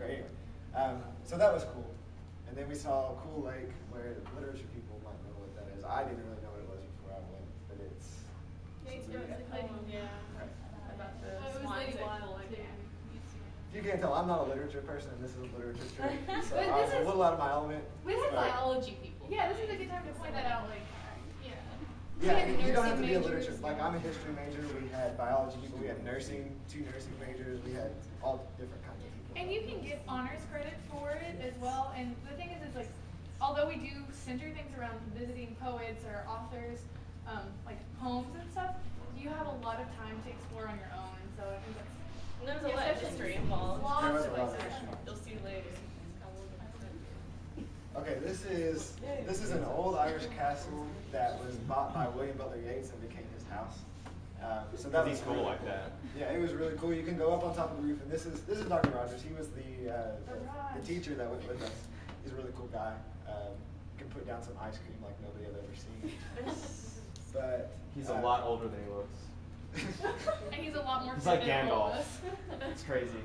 great. So that was cool. And then we saw a cool lake where literature people might know what that is. I didn't really know what it was before I went, but it's. About the swans at Full again. If you can't tell, I'm not a literature person, and this is a literature trip, so But I was this a is- little out of my element. We had but- biology people. Yeah, this is a good time to point that out. Like, Yeah. Yeah, We had you don't have to nursing be a majors. literature. Like, I'm a history major. We had biology people. We had nursing, 2 nursing majors. We had all different kinds of people. and you can get honors credit for it as well. And the thing is like, although we do center things around visiting poets or authors, like poems and stuff, you have a lot of time to explore on your own. And so I think that's. And there's a lot of history involved. Lots There was of a lot of history. history. You'll see later. Okay, this is an old Irish castle that was bought by William Butler Yeats and became his house. So that was He's cool like that. Yeah, it was really cool. You can go up on top of the roof, and this is Dr. Rogers. He was the teacher that went with us. He's a really cool guy. Can put down some ice cream like nobody I've ever seen. But He's a lot older than he looks. And he's a lot more. He's like fit than all of Gandalf. us. It's crazy.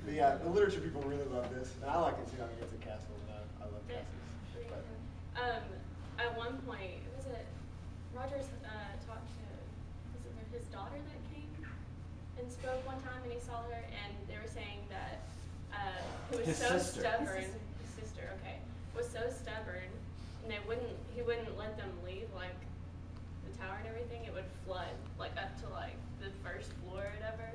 But yeah, the literature people really love this, and I like it too. I mean, it's a castle, and I love castles. But At one point, was it Rogers talked to, was it his daughter that came and spoke one time, and he saw her, and they were saying that he was His so sister. stubborn. His sister, okay, was so stubborn, and he wouldn't let them leave like the tower and everything. It would flood like up to like the first floor or whatever,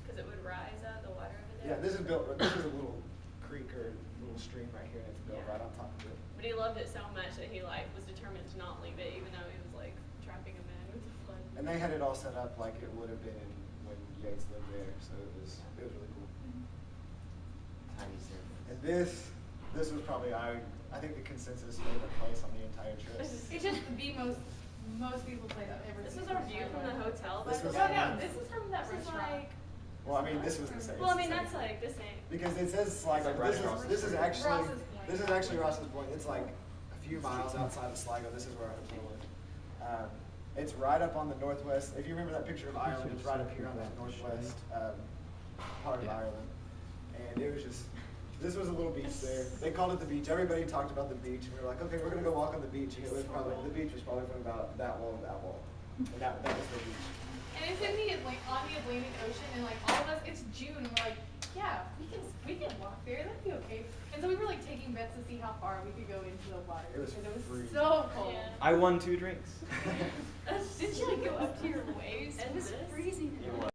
because it would rise out of the water over there. yeah, this is a little creek or little stream right here, and it's built Yeah. right on top of it. But he loved it so much that he like was determined to not leave it, even though he was like trapping him in with the flood. And they had it all set up like it would have been when Yates lived there, so it was really cool. Tiny Sam. And this was probably I think the consensus favorite place on the entire trip. It's just the most people play that ever. This was our view from the hotel. By This the was- way. No, this is from that restaurant. Well, I mean, this was the same. Well, I mean that's like the same. Because it says Sligo. It's like right across This is the actually Ross's Point. this is actually Ross's Point. It's like a few miles outside of Sligo. This is where our hotel was. It's right up on the northwest. If you remember that picture of Ireland, it's right up here on that northwest part of Ireland. And it was just, this was a little beach there. They called it the beach. Everybody talked about the beach, and we were like, okay, we're gonna go walk on the beach. And it was probably the beach was probably from about that wall to that wall, and that was the beach. And it's in the on the Atlantic Ocean, and like all of us, it's June, and we're like, yeah, we can walk there. That'd be okay. And so we were like taking bets to see how far we could go into the water It was because it was freezing. so cold. Yeah. I won 2 drinks. Didn't you like go up to your waist? It was this? freezing. It was.